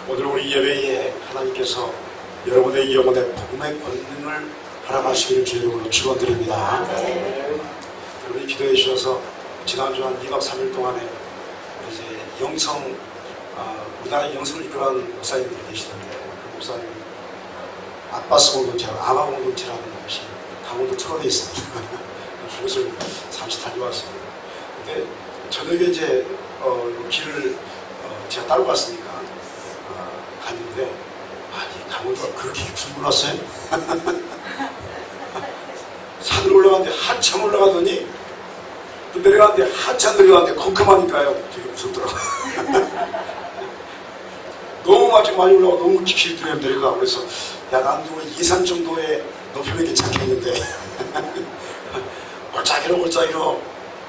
오늘 우리 예배에 하나님께서 여러분의 영혼의 복음의 권능을 허락하시기를 주의 이름으로 축원드립니다. 여러분이 기도해 주셔서 지난주 한 2박 3일 동안에 이제 우리나라의 영성을 이끌어가는 목사님들이 계시던데, 그 목사님이 아빠스 공동체라고 아마 공동체라는 것이 강원도 철원에 있습니다. 그것을 잠시 다녀왔습니다. 근데 저녁에 이제 길을 제가 따로 갔으니까 갔는데, 이 강원도가 그렇게 깊은 줄 몰랐어요. 산을 올라가는데 한참 올라가더니 또 내려가는데 한참 내려가는데 컴컴하니까요 되게 무섭더라고요. 너무 많이 올라가고 너무 깊이 내려가. 그래서 난 누가 2산 정도의 높이면 괜찮겠는데 올짜기로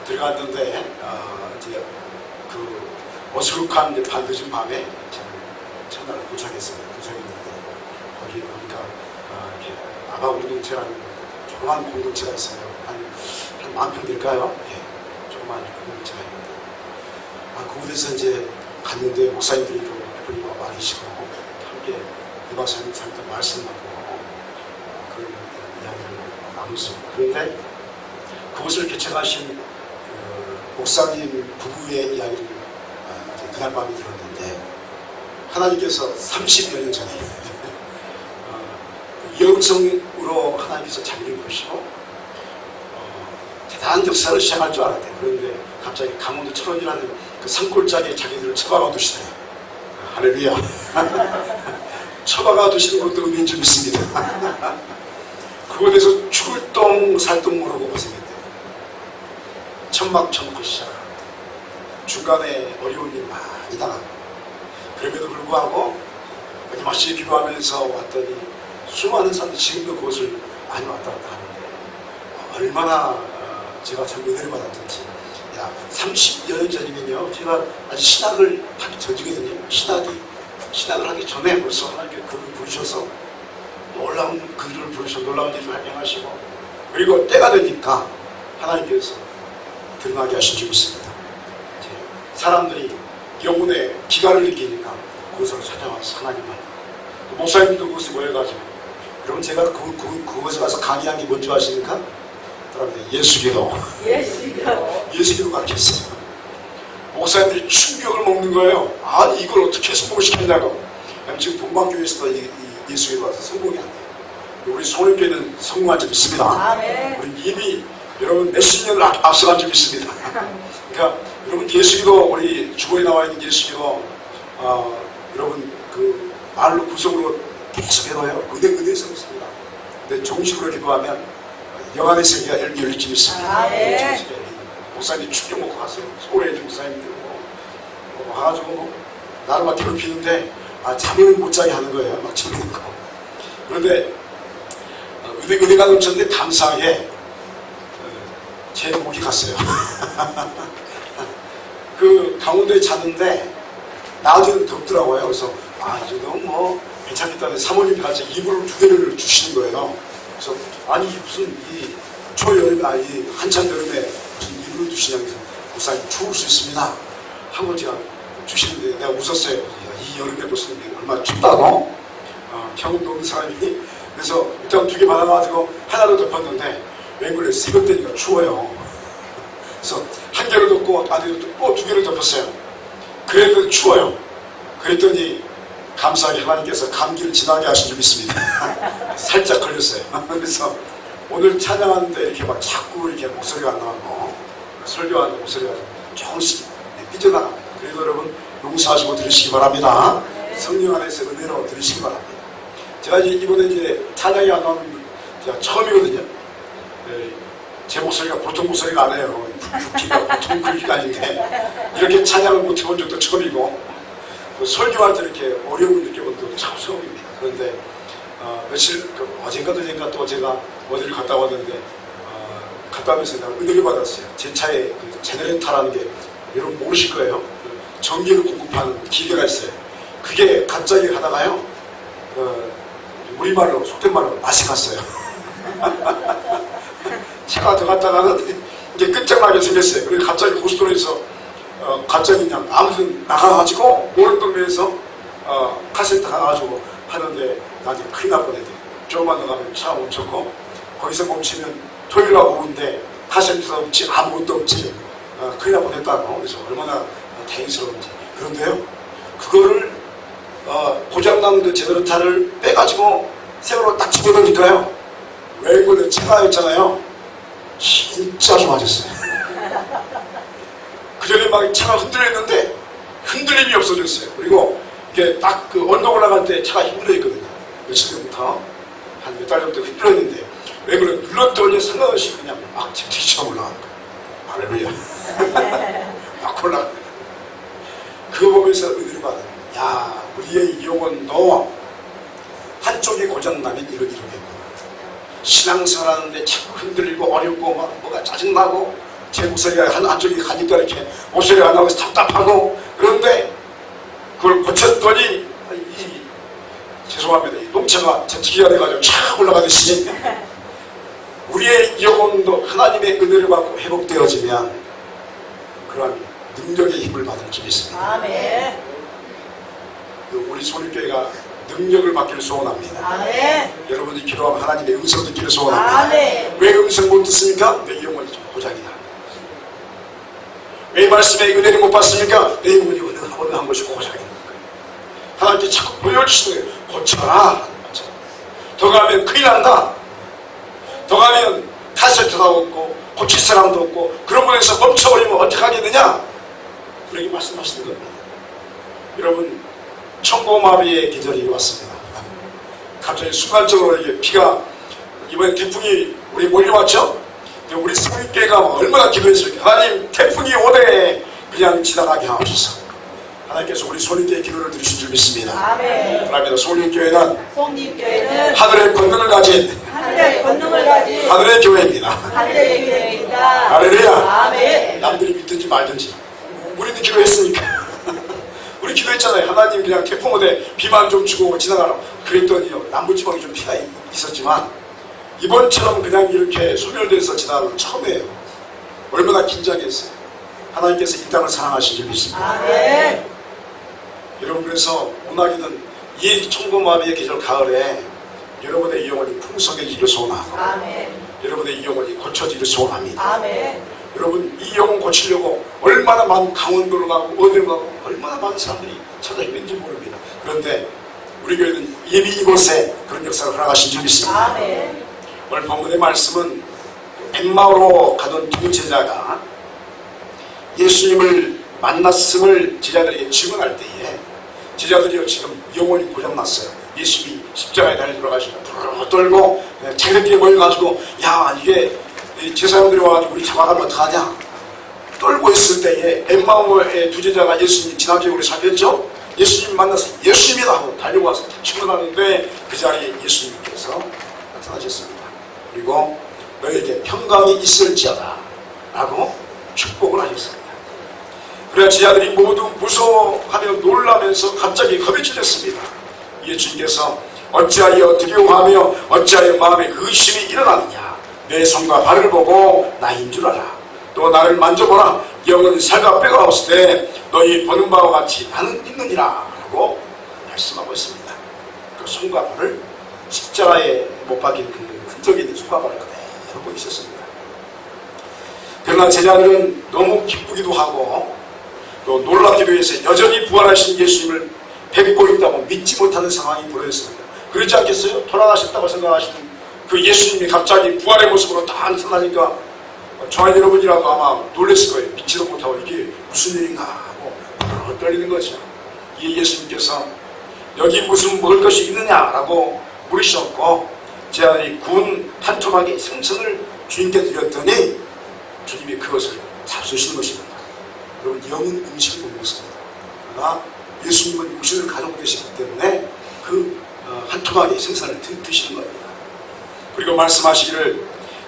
들어갔는데 이제 그 어수룩한 밤 늦은 밤에 첫날 도착했습니다. 도착했는데 거기에 보니까 이렇게 아가 공동체라는 조그만 공동체가 있어요. 한 만 평 될까요? 조그만 공동체가 있는데 그곳에서 이제 갔는데 목사님들이 또 몇분이 많이 계시고 함께 2박 3일 말씀하고 그런 이야기를 나눴습니다. 그런데 그것을 개최하신 목사님 부부의 이야기를 그날 밤에 들었는데, 하나님께서 30여 년 전에 영성으로 하나님께서 자기를 부르시고 대단한 역사를 시작할 줄 알았대요. 그런데 갑자기 강원도 철원이라는 그 산골짜기에 자기들을 처박아 두시더래요. 할렐루야. 처박아 두시는 것도 의미인 줄 믿습니다. 그곳에서 죽을 똥 살똥 모르고 고생했대요. 천막천고 시작하고 중간에 어려운 일 많이 당하고, 그럼에도 불구하고 끊임없이 기도하면서 왔더니 수많은 사람들이 지금도 그것을 많이 왔다 갔다 하는데, 얼마나 제가 참 은혜를 받았던지. 30여 년 전이면요, 제가 아직 신학을 하기 전이거든요. 신학을 하기 전에 벌써 하나님께 그를 부르셔서 놀라운 그들을 부르셔서 놀라운 일을 발명하시고, 그리고 때가 되니까 하나님께서 드러나게 하신 줄 믿습니다. 사람들이 영혼의 기가를 느끼니까 그곳으로 찾아와서 하나님만, 목사님도 그곳에 모여가지고, 그러면 제가 그곳에 가서 강의한 게 뭔지 아십니까? 여러분들 예수기도 가르쳤어요. 목사님들이 충격을 먹는 거예요. 아니 이걸 어떻게 성공시켰냐고. 지금 동방교회에서도 이 예수기도 와서 성공이 안 돼요. 우리 소년교회는 성공한 줄 믿습니다. 우리 이미 여러분 몇십 년을 앞서간 줄 믿습니다. 그러니까 여러분 예수기도, 우리 주보에 나와 있는 예수기도 여러분 그 말로 구성으로 계속 해놔요. 은혜스럽습니다. 근데 정식으로 기도하면 영안의 세계가 열릴 줄 믿습니다. 목사님 충격 먹고 갔어요. 서울에 목사님들 와가지고 나를 막 괴롭히는데 잠을 못 자게 하는 거예요. 막 재밌는 거. 그런데 은혜가 넘쳤는데 감사하게 제 목이 갔어요. 그 강원도에 잤는데 낮에는 덥더라고요. 그래서 이제 너무 괜찮겠다는데 사모님이 같이 이불을 2개를 주시는 거예요. 그래서 아니 무슨 이 초여름 이 한참 여름에 무슨 이불을 주시냐고 해서 목사님 추울 수 있습니다 하고 제가 주시는데 내가 웃었어요. 이 여름에 무슨 얼마나 춥다고? 경험도 없는 사람이. 그래서 일단 2개 받아가지고 하나를 덮었는데 웬걸요 새벽 되니까 추워요. 그래서 1개를 덮고 아니 또 2개를 덮었어요. 그래도 추워요. 그랬더니 감사하게 하나님께서 감기를 지나게 하신 줄 믿습니다. 살짝 걸렸어요. 그래서 오늘 찬양하는데 이렇게 막 자꾸 이렇게 목소리가 안 나가고 설교하는 목소리가 조금씩 삐져나갑니다. 그래도 여러분 용서하시고 들으시기 바랍니다. 성령 안에서 은혜로 들으시기 바랍니다. 제가 이번에 이제 찬양이 안 나오는 제가 처음이거든요. 제 목소리가 보통 목소리가 아니에요. 굵기가 보통 굵기가 아닌데 이렇게 찬양을 못 해본 적도 처음이고, 설교할 때 이렇게 어려움을 느껴본 것도 참 처음입니다. 그런데 며칠 어젠가 또 제가 어디를 갔다 왔는데 갔다 오면서 내가 은혜를 받았어요. 제 차에 그 제네레이터라는 게 여러분 모르실 거예요. 전기를 공급하는 기계가 있어요. 그게 갑자기 하다가요 우리말로 속된 말로 맛이 갔어요. 차가 더 갔다가는 이제 끝장나게 생겼어요. 그래서 갑자기 고속도로에서 갑자기 그냥 아무튼 나가가지고 오른동네에서 카센터 가가지고 하는데 나한테 큰일 날 뻔했대. 조금만 더 가면 차 멈췄고 거기서 멈추면 토요일 날 오후인데 카센터 없지 아무것도 없지. 큰일 날 뻔했다고. 그래서 얼마나 다행스러운지. 그런데요 그거를 고장난 그 제네레이터를 빼가지고 새로 딱 집어넣으니까요 웨이블의 차가였잖아요. 진짜 좋아졌어요. 그 전에 막 차가 흔들렸는데 흔들림이 없어졌어요. 그리고 이게 딱 그 언덕 올라갈 때 차가 힘들어있거든요. 며칠 전부터 한 몇 달 전부터 흔들렸는데 웨이블을 눌렀더니 상관없이 그냥 막 집튀기처럼 올라가는 거예요. 할렐루야. 막 올라가는 거예요. 그거 보면서 은혜를 받아요. 야, 우리의 영혼도 한쪽이 고장나면 이러겠구나. 신앙생활하는데 자꾸 흔들리고 어렵고 막 뭐가 짜증나고 제 목소리가 한쪽이 가니까 이렇게 목소리가 안 나오면서 답답하고 그런데 그걸 고쳤더니 죄송합니다. 이 농차가 제트기가 돼가지고 촥 올라가듯이 우리의 영혼도 하나님의 은혜를 받고 회복되어지면 그런 능력의 힘을 받을 줄이 있습니다. 아멘. 우리 소립교회가 능력을 받기를 소원합니다. 아멘. 여러분이 기도하면 하나님의 음성 듣기를 소원합니다. 아멘. 왜 음성 못 듣습니까? 내 영혼이 좀 고장이다. 왜 말씀의 은혜를 못 받습니까? 내 영혼이 어느 한 것이 고장이 있는 거예요. 하나님께 자꾸 보여주시는 거예요. 고쳐라. 더 가면 큰일 난다. 더 가면 카세트도 없고 고칠 사람도 없고 그런 곳에서 멈춰버리면 어떻게 하겠느냐? 우리에게 말씀하시는 겁니다. 여러분 청고마비의 계절이 왔습니다. 갑자기 순간적으로 이게 비가 이번에 태풍이 우리 몰려왔죠? 우리 소립교회가 얼마나 기도했을까? 하나님 태풍이 오되 그냥 지나가게 하옵소서. 하나님께서 우리 소립교회 기도를 들으신 줄 믿습니다. 아멘. 그러면 소립교회는 하늘의 권능을 가진 하늘의 교회입니다. 하늘의 교회입니다. 할렐루야. 아멘. 남들이 믿든지 말든지 우리도 기도했으니까. 우리 기도했잖아요. 하나님 그냥 태풍 오되 비만 좀 주고 지나가라. 그랬더니요 남부지방에 좀 피가 있었지만 이번처럼 그냥 이렇게 소멸돼서 지나가는 건 처음이에요. 얼마나 긴장했어요. 하나님께서 이 땅을 사랑하신 줄 믿습니다. 아멘. 여러분 그래서 문학인은 이 청고마비의 계절 가을에 여러분의 이 영혼이 풍성해지기를 소원하고 아멘. 여러분의 이 영혼이 고쳐지기를 소원합니다. 아멘. 여러분 이 영혼 고치려고 얼마나 많은 강원도를 가고 어디를 가고 얼마나 많은 사람들이 찾아있는지 모릅니다. 그런데 우리 교회는 이미 이곳에 그런 역사를 허락하신 줄 믿습니다. 아멘. 오늘 본문의 말씀은 엠마오로 가던 두 제자가 예수님을 만났음을 제자들에게 증언할 때에 제자들이요 지금 영혼이 고장났어요. 예수님이 십자가에 달려 들어가시고 부르르 떨고 재밌게 모여가지고 야 이게 제사장들이 와가지고 우리 잡아가면 어떡하냐 떨고 있을 때에 엠마오의 두 제자가 예수님 지난주에 우리 살폈죠? 예수님 만나서 예수님이다 하고 달려와서 증언하는데 그 자리에 예수님께서 나타나셨습니다. 그리고 너에게 평강이 있을지어다 라고 축복을 하셨습니다. 그래야 제자들이 모두 무서워하며 놀라면서 갑자기 겁이 찔렸습니다. 예수님께서 어찌하여 두려워하며 어찌하여 마음에 의심이 일어나느냐 내 손과 발을 보고 나인 줄 알아. 또 나를 만져보라. 영은 살과 뼈가 없을 때 너희 보는 바와 같이 나는 있느니라 라고 말씀하고 있습니다. 그 손과 발을 십자가에 못 박힌 그 흔적이 있는 손과 발을 그대로 보고 있었습니다. 그러나 제자들은 너무 기쁘기도 하고 또 놀랍기도 해서 여전히 부활하신 예수님을 뵙고 있다고 믿지 못하는 상황이 벌어졌습니다. 그렇지 않겠어요? 돌아가셨다고 생각하시는 그 예수님이 갑자기 부활의 모습으로 딱 나타나니까 저와 여러분이라도 아마 놀랐을 거예요. 믿지도 못하고 이게 무슨 일인가 하고 떨리는 거죠. 이 예수님께서 여기 무슨 먹을 것이 있느냐라고 물으셨고 제자들이 구운 한 토막의 생선을 주님께 드렸더니 주님이 그것을 잡수시는 것입니다. 여러분 영은 음식을 못 먹습니다. 그러나 예수님은 육신을 가지고 계시기 때문에 그 한 토막의 생선을 드시는 겁니다. 그리고 말씀하시기를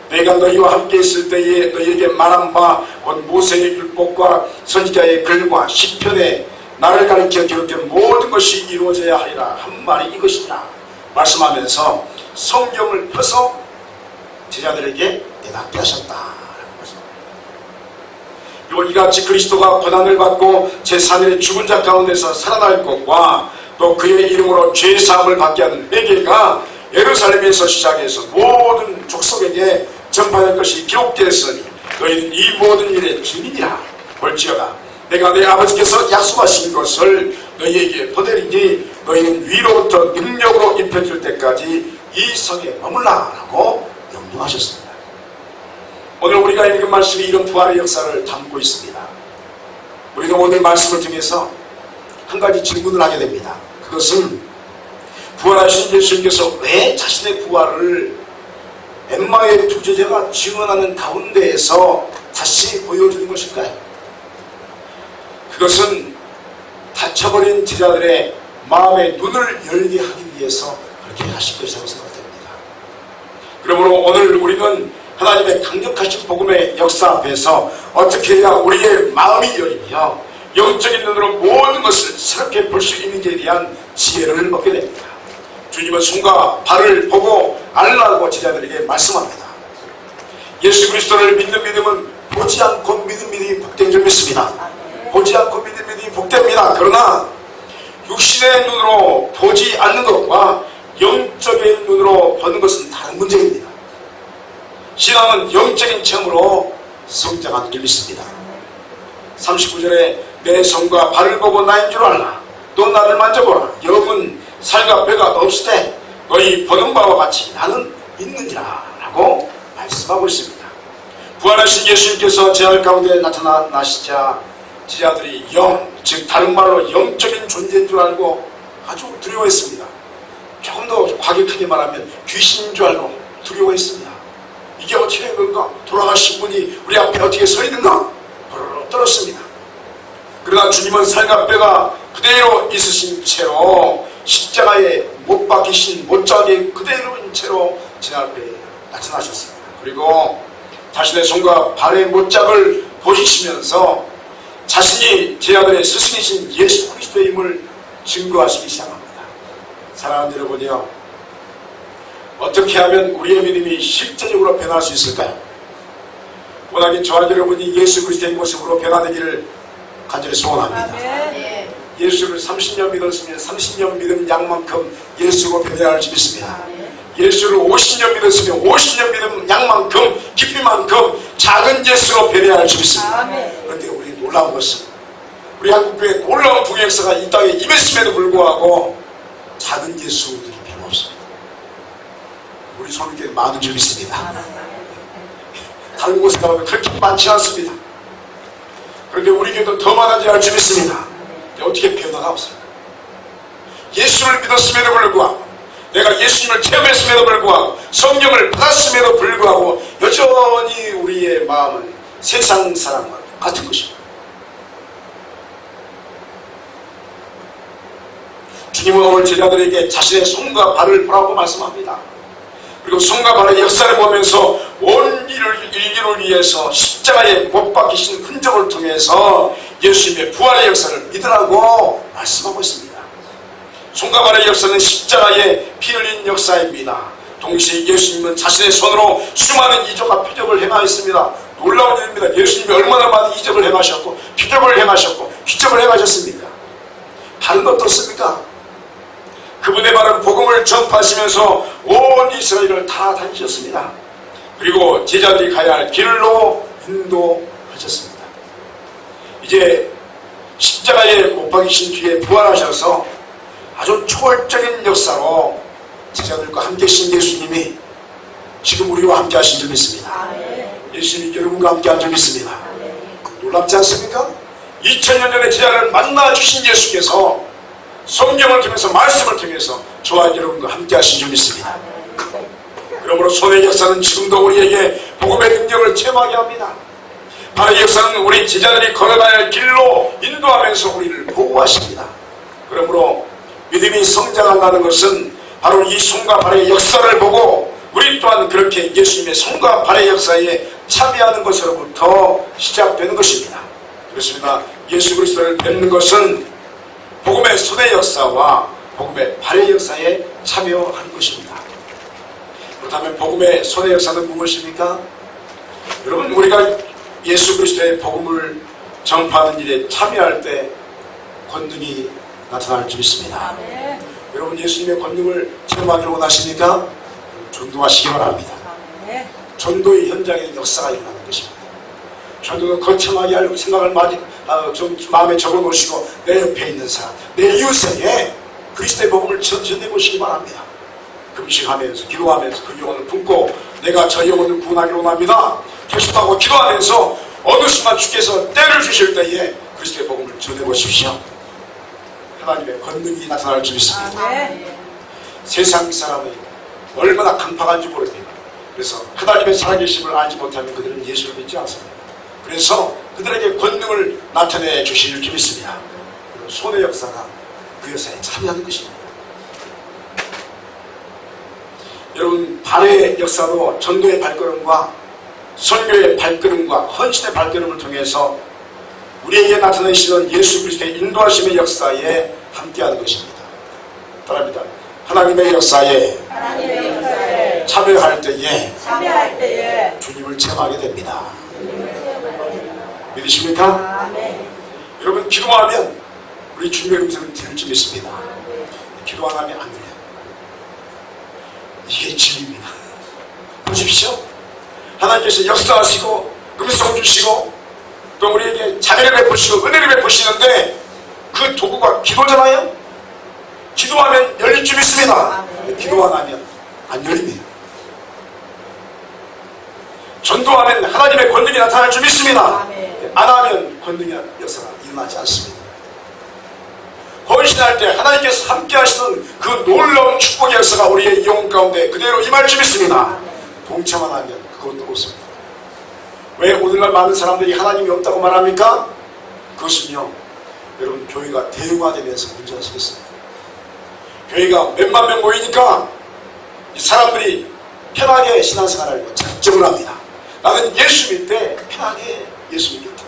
내가 너희와 함께 있을 때에 너희에게 말한 바 곧 모세의 율법과 선지자의 글과 시편에 나를 가리켜 기록된 모든 것이 이루어져야 하리라 한 말이 이것이냐 말씀하면서 성경을 펴서 제자들에게 대답게 하셨다. 그리고 이같이 그리스도가 고난을 받고 제3일에 죽은 자 가운데서 살아날 것과 또 또 그의 이름으로 죄사함을 받게 하는 회개가 예루살렘에서 시작해서 모든 족속에게 전파될 것이 기록되었으니 너희는 이 모든 일의 증인이라. 볼지어다 내가 내 아버지께서 약속하신 것을 너희에게 보내리니 너희는 위로부터 능력으로 입혀질 때까지 이 성에 머물라 라고 명령하셨습니다. 오늘 우리가 읽은 말씀이 이런 부활의 역사를 담고 있습니다. 우리가 오늘 말씀을 통해서 한 가지 질문을 하게 됩니다. 그것은 부활하신 예수님께서 왜 자신의 부활을 엠마의 두 제자가 증언하는 가운데에서 다시 보여주는 것일까요? 그것은 닫혀버린 제자들의 마음의 눈을 열게 하기 위해서 그렇게 하신 것이라고 생각됩니다. 그러므로 오늘 우리는 하나님의 강력하신 복음의 역사 앞에서 어떻게 해야 우리의 마음이 열리며 영적인 눈으로 모든 것을 새롭게 볼 수 있는지에 대한 지혜를 얻게 됩니다. 주님은 손과 발을 보고 알라고 제자들에게 말씀합니다. 예수 그리스도를 믿는 믿음은 보지 않고 믿는 믿음이 복된 줄 믿습니다. 보지 않고 믿는 믿음이 복됩니다. 그러나 육신의 눈으로 보지 않는 것과 영적인 눈으로 보는 것은 다른 문제입니다. 신앙은 영적인 체험으로 성장하는 줄 믿습니다. 39절에 내 손과 발을 보고 나인 줄 알라. 또 나를 만져보라. 영은 살과 뼈가 없을 때 너희 보는 바와 같이 나는 있느니라 라고 말씀하고 있습니다. 부활하신 예수님께서 제할 가운데 나타나시자 제자들이 영, 즉 다른 말로 영적인 존재인 줄 알고 아주 두려워했습니다. 조금 더 과격하게 말하면 귀신인 줄 알고 두려워했습니다. 이게 어떻게 된 건가? 돌아가신 분이 우리 앞에 어떻게 서 있는가? 버르르 떨었습니다. 그러나 주님은 살과 뼈가 그대로 있으신 채로 십자가에 못 박히신 못자국이 그대로인 채로 제 앞에 나타나셨습니다. 그리고 자신의 손과 발의 못자국을 보시면서 자신이 제자들의 스승이신 예수 그리스도의 힘을 증거하시기 시작합니다. 사랑하는 여러분이요, 어떻게 하면 우리의 믿음이 실제적으로 변할 수 있을까요? 워낙에 저와 여러분이 예수 그리스도의 모습으로 변화되기를 간절히 소원합니다. 예수를 30년 믿었으면 30년 믿은 양만큼 예수로 변해야 할 줄 믿습니다. 예수를 50년 믿었으면 50년 믿은 양만큼 깊이만큼 작은 예수로 변해야 할 줄 믿습니다. 그런데 우리 놀라운 것은 우리 한국교회 놀라운 부역사가 이 땅에 임했음에도 불구하고 작은 예수들이 별로 없습니다. 우리 소유교회 많은 줄 믿습니다. 다른 곳에 가면 그렇게 많지 않습니다. 그런데 우리 교회도 더 많아져야 할 줄 믿습니다. 어떻게 변화가 없습니까? 예수를 믿었음에도 불구하고 내가 예수님을 체험했음에도 불구하고 성령을 받았음에도 불구하고 여전히 우리의 마음은 세상 사람과 같은 것입니다. 주님은 오늘 제자들에게 자신의 손과 발을 보라고 말씀합니다. 그리고 손과 발의 역사를 보면서 온 인류를 위해서 십자가에 못 박히신 흔적을 통해서 예수님의 부활의 역사를 믿으라고 말씀하고 있습니다. 손과 발의 역사는 십자가에 피 흘린 역사입니다. 동시에 예수님은 자신의 손으로 수많은 이적과 표적을 행하였습니다. 놀라운 일입니다. 예수님이 얼마나 많은 이적을 행하셨고 표적을 행하셨고 기적을 행하셨습니까? 발은 어떻습니까? 그분의 발은 복음을 전파하시면서 온 이스라엘을 다 다니셨습니다. 그리고 제자들이 가야 할 길로 인도하셨습니다. 이제 십자가에 못 박히신 뒤에 부활하셔서 아주 초월적인 역사로 제자들과 함께 하신 예수님이 지금 우리와 함께 하신 줄 믿습니다. 예수님이 여러분과 함께 한 줄 믿습니다. 놀랍지 않습니까? 2000년 전에 제자를 만나 주신 예수께서 성경을 통해서 말씀을 통해서 저와 여러분과 함께 하신 줄 믿습니다. 그러므로 손의 역사는 지금도 우리에게 복음의 능력을 체험하게 합니다. 발의 역사는 우리 제자들이 걸어가야 할 길로 인도하면서 우리를 보호하십니다. 그러므로 믿음이 성장한다는 것은 바로 이 손과 발의 역사를 보고 우리 또한 그렇게 예수님의 손과 발의 역사에 참여하는 것으로부터 시작되는 것입니다. 그렇습니다. 예수 그리스도를 뵙는 것은 복음의 손의 역사와 복음의 발의 역사에 참여하는 것입니다. 그렇다면 복음의 손의 역사는 무엇입니까? 여러분, 우리가 예수 그리스도의 복음을 전파하는 일에 참여할 때 권능이 나타날 줄 믿습니다. 여러분 예수님의 권능을 체험하기를 원하십니까? 전도하시기 바랍니다. 아멘. 전도의 현장에 역사가 일어나는 것입니다. 전도는 거창하게 할 생각을 좀 마음에 적어놓으시고 내 옆에 있는 사람, 내 이웃에게 그리스도의 복음을 전해보시기 바랍니다. 금식하면서 기도하면서 그 영혼을 품고 내가 저 영혼을 구원하기를 원합니다. 결심하고 기도하면서 어느 순간 주께서 때를 주실 때에 그리스도의 복음을 전해보십시오. 하나님의 권능이 나타날 줄 있습니다. 아멘. 세상 사람이 얼마나 강팍한지 모릅니다. 그래서 하나님의 살아계심을 알지 못하면 그들은 예수를 믿지 않습니다. 그래서 그들에게 권능을 나타내 주실 줄 믿습니다. 손의 역사가 그 역사에 참여하는 것입니다. 여러분 발의 역사로 전도의 발걸음과 선교의 발걸음과 헌신의 발걸음을 통해서 우리에게 나타내시는 예수 그리스도의 인도하심의 역사에 함께하는 것입니다. 따라합니다. 하나님의 역사에 참여할 때에 주님을 체험하게 됩니다. 믿으십니까? 아멘. 여러분 기도하면 우리 주님의 음성을 들을 줄 믿습니다. 기도 안 하면 안 돼요. 이게 진리입니다. 보십시오. 하나님께서 역사하시고 음성 주시고 또 우리에게 자비를 베푸시고 은혜를 베푸시는데 그 도구가 기도잖아요. 기도하면 열릴 줄 믿습니다. 기도 안 하면 안 열립니다. 전도하면 하나님의 권능이 나타날 줄 믿습니다. 안 하면 권능의 역사가 일어나지 않습니다. 헌신할 때 하나님께서 함께 하시는 그 놀라운 축복의 역사가 우리의 영혼 가운데 그대로 임할 줄 믿습니다. 동참만 하면 그것도 없습니다. 왜 오늘날 많은 사람들이 하나님이 없다고 말합니까? 그것은요, 여러분 교회가 대중화되면서 문제가 생겼습니다. 교회가 몇만 명 모이니까 이 사람들이 편하게 신앙생활을 작정을 합니다. 나는 예수 믿을 때 편하게 예수 믿겠다.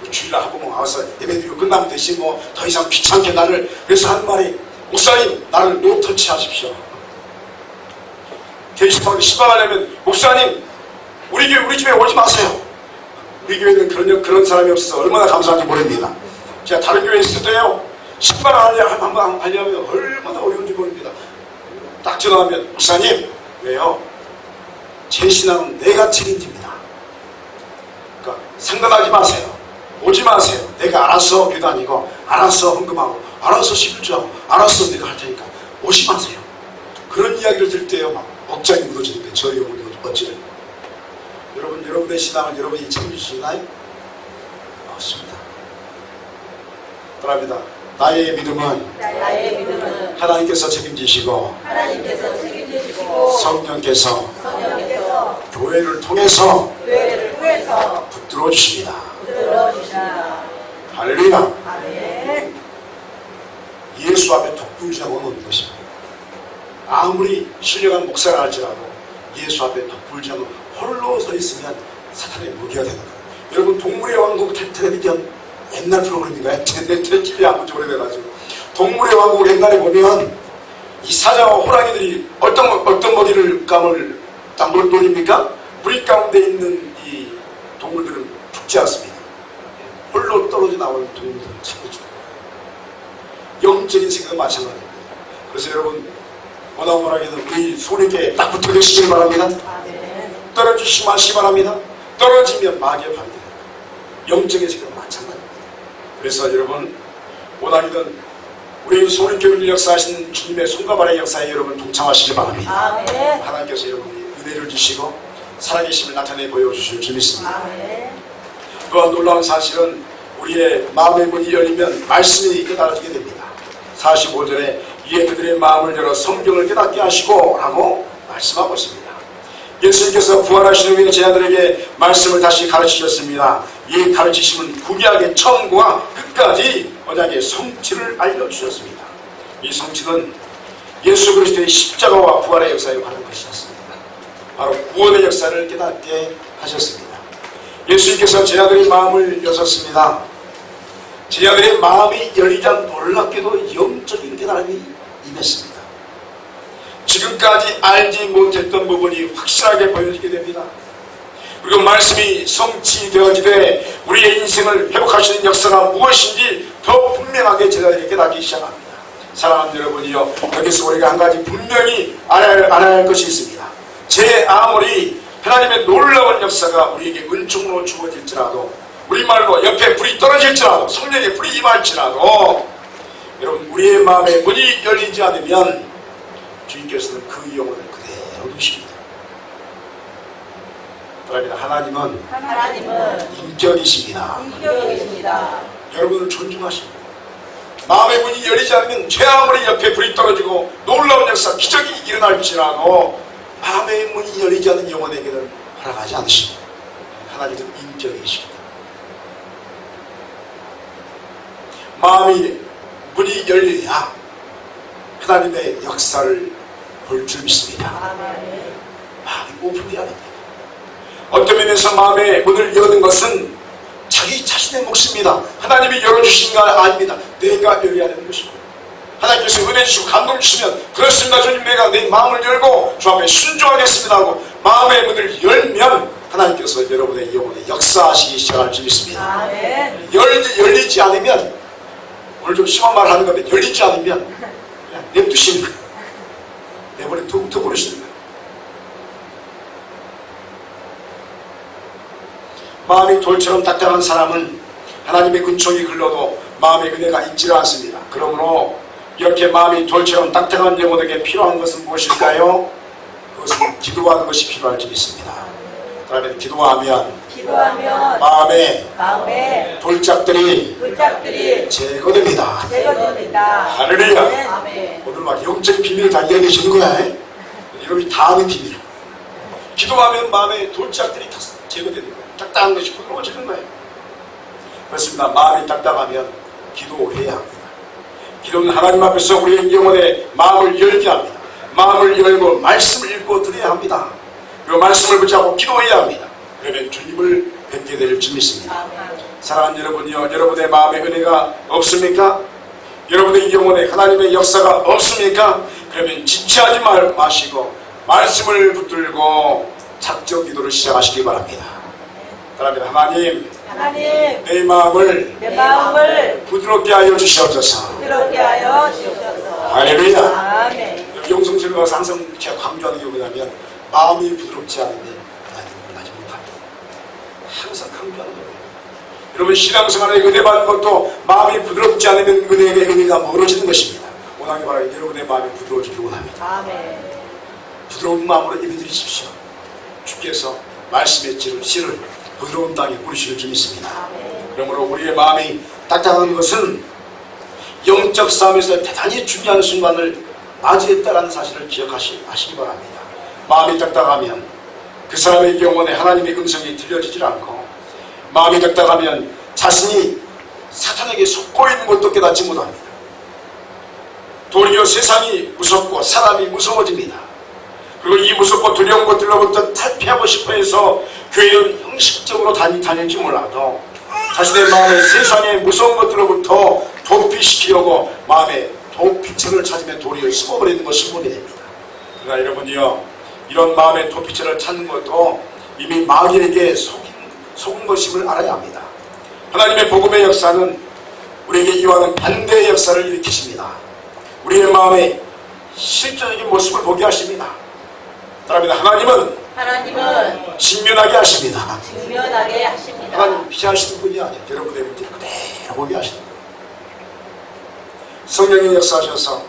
주일날 한 번만 와서 예배드리고 끝나면 되지 뭐 더 이상 귀찮게 나를. 그래서 한 말이, 목사님 나를 노터치 하십시오. 게시판에 신방하려면 목사님 우리 집에 오지 마세요. 우리 교회는 그런 사람이 없어서 얼마나 감사한지 모릅니다. 제가 다른 교회에 있을 때요, 신방 한번 하려면 얼마나 어려운지 모릅니다. 딱 전화하면, 목사님 왜요? 제 신앙은 내가 책임집니다. 그러니까 상관하지 마세요. 오지 마세요. 내가 알아서 교도 아니고 알아서 헌금하고 알아서 11조하고 알아서 내가 할 테니까 오지 마세요. 그런 이야기를 들을 때요, 막 억장이 무너지는데 저희 영혼이 어찌래요? 여러분의 신앙을 여러분이 책임지시나요? 없습니다. 따라합니다. 나의 믿음은 하나님께서 책임지시고 성령께서 교회를 통해서 붙들어 주십니다. 할렐루야. 예수 앞에 독불지하고 오는 것입니다. 아무리 신령한 목사라 할지라도 예수 앞에 독불지하고 홀로 서 있으면 사탄의 무기가 되는 거예요. 여러분 동물의 왕국 텔레비전 옛날 프로그램인가요? 내 TV에 안 본지 오래돼가지고 동물의 왕국 옛날에 보면 이 사자와 호랑이들이 어떤 먹이를 감을 땅볼 돌입니까? 무리 가운데 있는 이 동물들은 죽지 않습니다. 홀로 떨어져 나오는 동물들은 잡고 죽어요. 영적인 세계도 마찬가지입니다. 그래서 여러분 원하오라기는 우리 손에게 딱 붙어 계시길 바랍니다. 떨어지시면 하시기 바랍니다. 떨어지면 마귀의 반대입니다. 영적인 세계도 마찬가지입니다. 그래서 여러분 원하기는 우리 소리교회를 역사하신 주님의 손과 발의 역사에 여러분 동참하시기 바랍니다. 하나님께서 여러분이 은혜를 주시고 살아계심을 나타내 보여주실 줄 믿습니다. 또한 놀라운 사실은 우리의 마음의 문이 열리면 말씀이 깨달아지게 됩니다. 45절에 이에 그들의 마음을 열어 성경을 깨닫게 하시고 라고 말씀하고 있습니다. 예수님께서 부활하신 후에 제자들에게 말씀을 다시 가르치셨습니다. 이 가르치심은 구약의 처음과 끝까지 언약의 성취를 알려주셨습니다. 이 성취는 예수 그리스도의 십자가와 부활의 역사에 관한 것이었습니다. 바로 구원의 역사를 깨닫게 하셨습니다. 예수님께서 제자들의 마음을 여셨습니다. 제자들의 마음이 열리자 놀랍게도 영적인 깨달음이 임했습니다. 지금까지 알지 못했던 부분이 확실하게 보여지게 됩니다. 그리고 말씀이 성취되어지되 우리의 인생을 회복하시는 역사가 무엇인지 더 분명하게 제자들이 깨닫기 시작합니다. 사랑하는 여러분이요, 여기서 우리가 한 가지 분명히 알아야 할 것이 있습니다. 제 아무리 하나님의 놀라운 역사가 우리에게 은총으로 주어질지라도, 우리말로 옆에 불이 떨어질지라도, 성령의 불이 임할지라도, 여러분, 우리의 마음에 문이 열리지 않으면 주님께서는 그 영혼을 그대로 두십니다. 그러나 하나님은 인격이십니다. 인격이십니다. 여러분을 존중하십니다. 마음의 문이 열리지 않으면 죄 아무리 옆에 불이 떨어지고 놀라운 역사, 기적이 일어날지라도 마음의 문이 열리지 않는 영혼에게는 허락하지 않으십니다. 하나님은 인격이십니다. 마음의 문이 열려야 하나님의 역사를 볼 줄 믿습니다. 마음이 오픈되어야 합니다. 어떤 면에서 마음의 문을 여는 것은 자기 자신의 몫입니다. 하나님이 열어주신 거 아닙니다. 내가 열어야 되는 것입니다. 하나님께서 은혜 주시고 감동 주시면, 그렇습니다 주님, 내가 내 마음을 열고 주 앞에 순종하겠습니다 하고 마음의 문을 열면 하나님께서 여러분의 영혼에 역사하시기 시작할 줄 믿습니다. 열리지 않으면, 오늘 좀 심한 말 하는 건데, 열리지 않으면 그냥 냅두시는 거예요. 내버려 두고 버리시는 거예요. 마음이 돌처럼 딱딱한 사람은 하나님의 근총이 흘러도 마음의 은혜가 있지를 않습니다. 그러므로 이렇게 마음이 돌처럼 딱딱한 영혼에게 필요한 것은 무엇일까요? 그것은 기도하는 것이 필요할지 믿습니다. 그러면 기도하면 마음의 돌짝들이 제거됩니다. 할렐루야. 오늘 막 영적인 비밀을 다 이야기해 주는 거야. 여러분이 다 아는 비밀. 기도하면 마음의 돌짝들이 다 제거되는 거예요. 딱딱한 것이 부드러워지는 거예요. 그렇습니다. 마음이 딱딱하면 기도해야 합니다. 기도는 하나님 앞에서 우리의 영혼의 마음을 열게 합니다. 마음을 열고 말씀을 읽고 들어야 합니다. 그리고 말씀을 붙잡고 기도해야 합니다. 그러면 주님을 뵙게 될 줄 믿습니다. 사랑하는 여러분이요, 여러분의 마음에 은혜가 없습니까? 여러분의 영혼에 하나님의 역사가 없습니까? 그러면 지체하지 마시고 말씀을 붙들고 작정 기도를 시작하시기 바랍니다. 그러면 하나님, 내 마음을 부드럽게 하여 주시옵소서. 할렐루야. 영성스러운 것을 항상 제가 강조하는 게 뭐냐면, 마음이 부드럽지 않으면 하나님을 만나지 못합니다. 항상 강조하는 거예요. 여러분, 신앙생활에 은혜 받는 것도 마음이 부드럽지 않으면 은혜가 멀어지는 것입니다. 원하기 바랍니다. 여러분의 마음이 부드러워지길 원합니다. 부드러운 마음으로 예배드리십시오. 주께서 말씀의 씨를 부드러운 땅에 뿌리실 줄 믿습니다. 그러므로 우리의 마음이 딱딱한 것은 영적 싸움에서 대단히 중요한 순간을 맞이했다는 사실을 기억하시기 바랍니다. 마음이 딱딱하면 그 사람의 영혼에 하나님의 음성이 들려지질 않고, 마음이 딱딱하면 자신이 사탄에게 속고 있는 것도 깨닫지 못합니다. 도리어 세상이 무섭고 사람이 무서워집니다. 그리고 이 무섭고 두려운 것들로부터 탈피하고 싶어 해서 교회는 형식적으로 다닐지 몰라도 자신의 마음에 세상의 무서운 것들로부터 도피시키려고 마음에 도피처를 찾으면 도리어 숨어버리는 것이 보게 됩니다. 그러나 여러분이요, 이런 마음의 도피처를 찾는 것도 이미 마귀에게 속은 것임을 알아야 합니다. 하나님의 복음의 역사는 우리에게 이와는 반대의 역사를 일으키십니다. 우리의 마음의 실제적인 모습을 보게 하십니다. 따라합니다. 하나님은 직면하게 하십니다. 하나님 피하시는 분이 아니에요. 여러분의 문제를 그대로 보게 하시는 거예요. 성령이 역사하셔서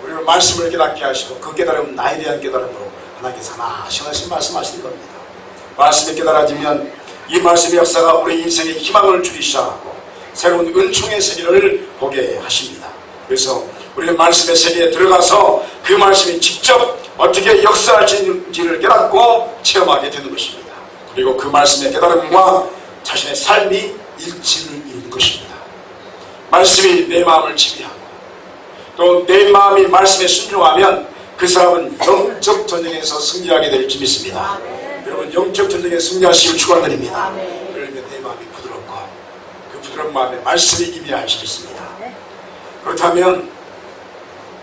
우리를 말씀을 깨닫게 하시고, 그 깨달음은 나에 대한 깨달음으로 하나님께서 하나씩 말씀하시는 겁니다. 말씀이 깨달아지면 이 말씀의 역사가 우리 인생에 희망을 주기 시작하고 새로운 은총의 세계를 보게 하십니다. 그래서 우리는 말씀의 세계에 들어가서 그 말씀이 직접 어떻게 역사할지를 깨닫고 체험하게 되는 것입니다. 그리고 그 말씀의 깨달음과 자신의 삶이 일치를 이루는 것입니다. 말씀이 내 마음을 지배하고 또 내 마음이 말씀에 순종하면 그 사람은 영적 전쟁에서 승리하게 될지 믿습니다. 여러분, 영적 전쟁에 승리하시길 축원드립니다. 그러면 내 마음이 부드럽고 그 부드러운 마음에 말씀이 임해할 수 있습니다. 그렇다면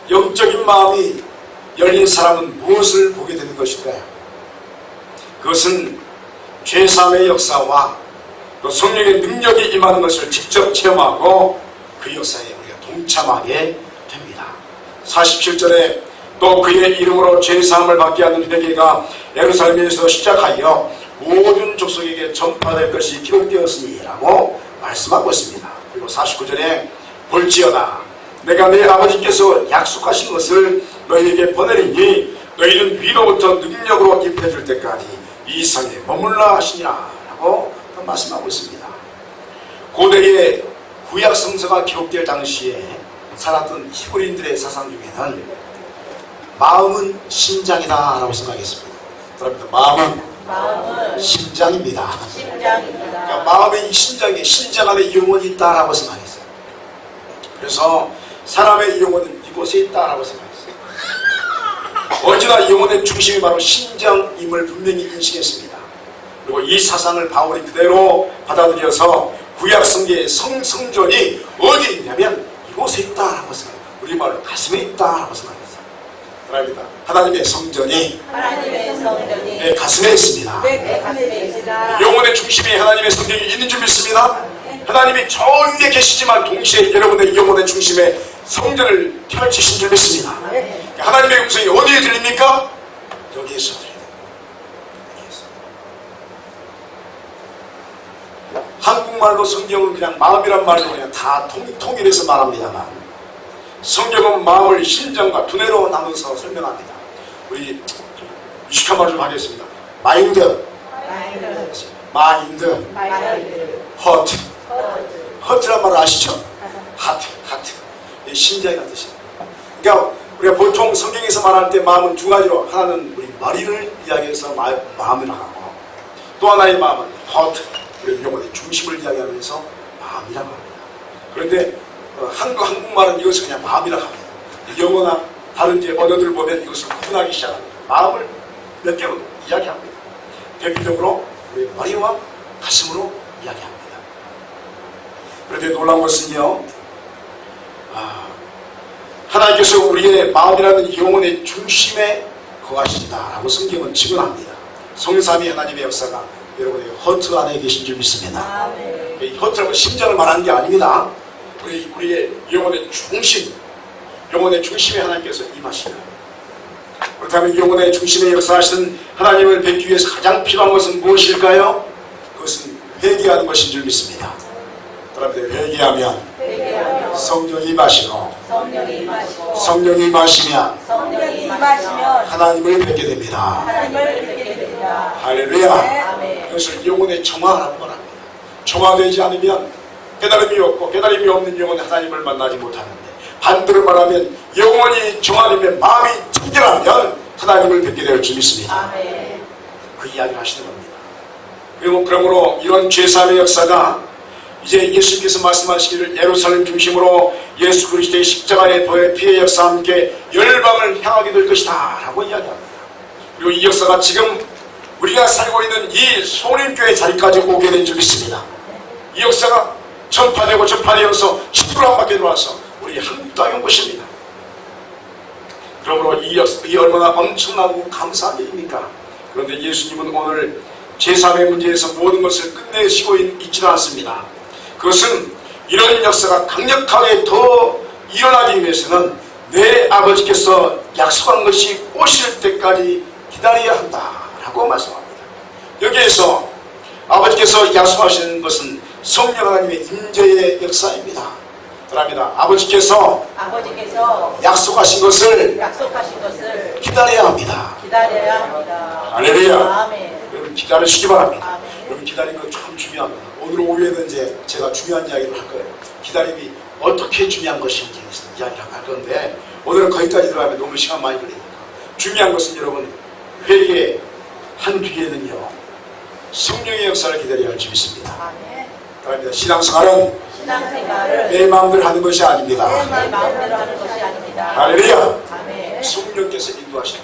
영적인 마음이 열린 사람은 무엇을 보게 되는 것일까요? 그것은 죄사함의 역사와 또 성령의 능력이 임하는 것을 직접 체험하고 그 역사에 우리가 동참하게 됩니다. 47절에 또 그의 이름으로 죄사함을 받게 하는 회개가 예루살렘에서 시작하여 모든 족속에게 전파될 것이 기록되었으니 라고 말씀하고 있습니다. 그리고 49절에 볼지어다 내가 내 아버지께서 약속하신 것을 너희에게 보내리니 너희는 위로부터 능력으로 입혀줄 때까지 이 성에 머물라 하시니라 라고 말씀하고 있습니다. 고대의 구약 성서가 기록될 당시에 살았던 히브리인들의 사상 중에는 마음은 심장이다 라고 생각했습니다. 여러분들 마음은 심장입니다. 그러니까 마음의 이 심장에 심장 안에 영혼이 있다라고 생각했어요. 그래서 사람의 영혼은 이곳에 있다라고 생각했어요. 언제나 영혼의 중심이 바로 심장임을 분명히 인식했습니다. 그리고 이 사상을 바울이 그대로 받아들여서 구약 성경의 성전이 어디 있냐면 이곳에 있다라고 생각해요. 우리말로 가슴에 있다라고 생각했어요. 그럽니다. 하나님의 성전이 내 가슴에 있습니다. 영혼의 중심에 하나님의 성전이 있는 줄 믿습니다. 하나님이 저 위에 계시지만 동시에 여러분의 영혼의 중심에 성전을 펼치신 줄 믿습니다. 하나님의 음성이 어디에 들립니까? 여기에서 들립니다. 한국말로 성경은 그냥 마음이란 말로 그냥 다 통일해서 말합니다만 성경은 마음을 심장과 두뇌로 나눠서 설명합니다. 우리 유식한 말 좀 하겠습니다. 마인드, 허트. 허트란 말 아시죠? 하트. 심장이라는 뜻입니다. 그러니까 우리가 보통 성경에서 말할 때 마음은 두 가지로 하나는 우리 머리를 이야기해서 마음이라고 하고 또 하나의 마음은 허트, 우리 영혼의 중심을 이야기하면서 마음이라고 합니다. 그런데 한국말은 이것을 그냥 마음이라고 합니다. 영어나 다른 언어들을 보면 이것을 구분하기 시작합니다. 마음을 몇 개로 이야기합니다. 대표적으로 우리 머리와 가슴으로 이야기합니다. 그런데 놀라운 것은요, 하나님께서 우리의 마음이라는 영혼의 중심에 거하신다라고 성경은 증언합니다. 성삼위 하나님의 역사가 여러분의 허트 안에 계신 줄 믿습니다. 이 허트라고 심장을 말하는 게 아닙니다. 우리의 영혼의 중심에 하나님께서 임하시다. 그렇다면 영혼의 중심에 역사하시는 하나님을 뵙기 위해서 가장 필요한 것은 무엇일까요? 그것은 회개하는 것인 줄 믿습니다. 여러분들 회개하면 성령이 임하시고 성령이 임하시면 하나님을 뵙게 됩니다. 할렐루야. 그것을 영혼의 정화라고 말합니다. 정화되지 않으면 깨달음이 없고 깨달음이 없는 영혼은 하나님을 만나지 못하는데 반대로 말하면 영혼이 정화되면 마음이 청결하면 하나님을 뵙게 될 줄 믿습니다. 그 이야기를 하시는 겁니다. 그리고 그러므로 이런 죄사함의 역사가 이제 예수님께서 말씀하시기를 예루살렘 중심으로 예수 그리스도의 십자가의 피의 역사와 함께 열방을 향하게 될 것이다 라고 이야기합니다. 그리고 이 역사가 지금 우리가 살고 있는 이 소림교회 자리까지 오게 된 줄 믿습니다. 이 역사가 전파되어서 집으로 한 바퀴 들어와서 우리 한국 땅에 온 것입니다. 그러므로 이 얼마나 엄청나고 감사한 일입니까? 그런데 예수님은 오늘 제3의 문제에서 모든 것을 끝내시고 있지는 않습니다. 그것은 이런 역사가 강력하게 더 일어나기 위해서는 내 아버지께서 약속한 것이 오실 때까지 기다려야 한다라고 말씀합니다. 여기에서 아버지께서 약속하시는 것은 성령 하나님의 임재의 역사입니다. 그럽니다. 아버지께서 약속하신 것을 기다려야 합니다. 할렐루야. 여러분 기다리시기 바랍니다. 여러분 기다리는 건 참 중요합니다. 오늘 오후에는 이제 제가 중요한 이야기를 할 거예요. 기다림이 어떻게 중요한 것인지 이야기를 할 건데 오늘은 거기까지 들어가면 너무 시간 많이 걸리니까 중요한 것은 여러분 회개한 뒤에는요 성령의 역사를 기다려야 할 줄 믿습니다. 그럽니다. 신앙생활은 내 마음대로 하는 것이 아닙니다. 할렐루야. 성령께서 인도하시는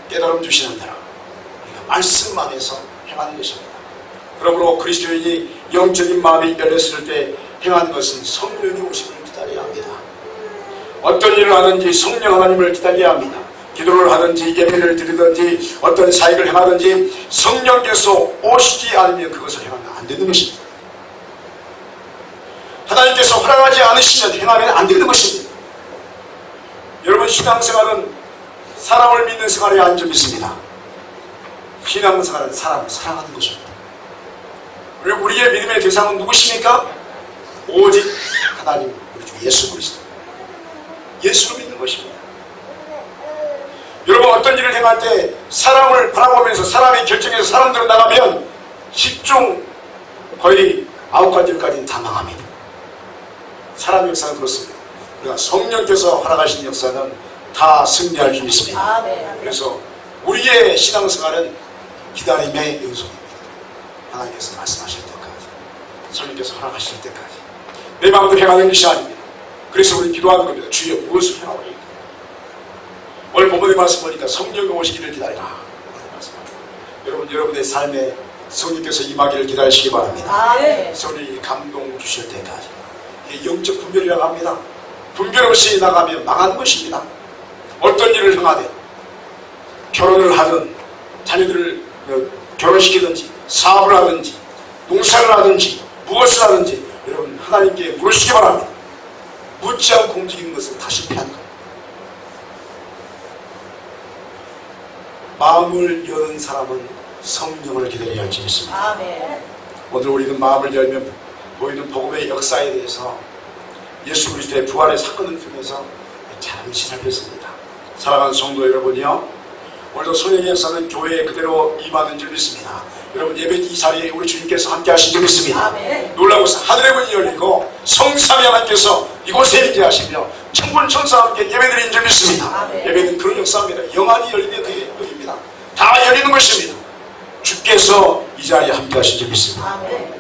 깨달음 주시는 대로 우리가 말씀 안에서 행하는 것입니다. 그러므로 그리스도인이 영적인 마음이 열렸을 때 행하는 것은 성령이 오심을 기다려야 합니다. 어떤 일을 하든지 성령 하나님을 기다려야 합니다. 기도를 하든지 예배를 드리든지 어떤 사역을 행하든지 성령께서 오시지 않으면 그것을 행하면 안 되는 것입니다. 하나님께서 허락하지 않으시면 행하면 안 되는 것입니다. 여러분, 신앙생활은 사람을 믿는 생활에 안 좀 있습니다. 신앙생활은 사람을 사랑하는 것입니다. 그리고 우리의 믿음의 대상은 누구십니까? 오직 하나님, 우리 주 예수 그리스도. 예수를 믿는 것입니다. 여러분, 어떤 일을 행할 때 사람을 바라보면서 사람이 결정해서 사람들은 나가면 10중 거의 9가지까지는 다 망합니다. 사람 역사는 그렇습니다. 그러나 성령께서 허락하신 역사는 다 승리할 줄 믿습니다. 아멘. 그래서 우리의 신앙생활은 기다림의 연속입니다. 하나님께서 말씀하실 때까지, 성령께서 허락하실 때까지 내 마음대로 행하는 것이 아닙니다. 그래서 우리 기도하는 겁니다. 주여, 무엇을 행하오리까? 오늘 본문의 말씀 보니까 성령이 오시기를 기다리라. 여러분, 여러분의 삶에 성령께서 임하기를 기다리시기 바랍니다. 아멘. 성령이 감동 주실 때까지. 이게 영적 분별이라고 합니다. 분별 없이 나가면 망한 것입니다. 어떤 일을 행하든, 결혼을 하든, 자녀들을 결혼시키든지, 사업을 하든지, 농사를 하든지, 무엇을 하든지, 여러분, 하나님께 물으시기 바랍니다. 묻지 않고 움직이는 것은 다 실패한 겁니다. 마음을 여는 사람은 성령을 기다려야 할지 믿습니다. 아멘. 오늘 우리는 마음을 열면 보이는 복음의 역사에 대해서 예수 그리스도의 부활의 사건을 통해서 잠시 살폈습니다. 사랑하는 성도 여러분이요, 오늘도 성령의 역사는 교회에 그대로 임하는 줄 믿습니다. 여러분, 예배 이 자리에 우리 주님께서 함께 하신 줄 믿습니다. 아멘. 놀라운 것은 하늘의 문이 열리고 성삼위 하나님께서 이곳에 있게 하시며 천군 천사와 함께 예배드리는 줄 믿습니다. 아멘. 예배는 그런 역사입니다. 영안이 열리는 그 일입니다. 다 열리는 것입니다. 주께서 이 자리에 함께 하신 줄 믿습니다. 아멘.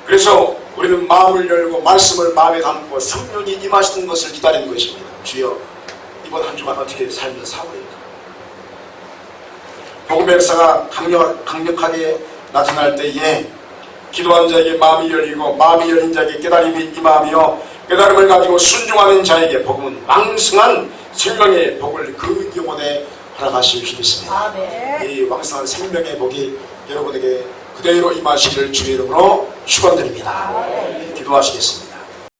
그래서 우리는 마음을 열고 말씀을 마음에 담고 성령이 임하시는 것을 기다리는 것입니다. 주여, 이번 한 주간 어떻게 살면서 사고일까? 복음의 역사가 강력하게 나타날 때에 기도한 자에게 마음이 열리고 마음이 열린 자에게 깨달음이 임하며 깨달음을 가지고 순종하는 자에게 복음은 왕성한 생명의 복을 그 영혼에 허락하실 수 있습니다. 아멘. 이 왕성한 생명의 복이 여러분에게 그대로 임하시기를 주의 이름으로 축원드립니다. 기도하시겠습니다.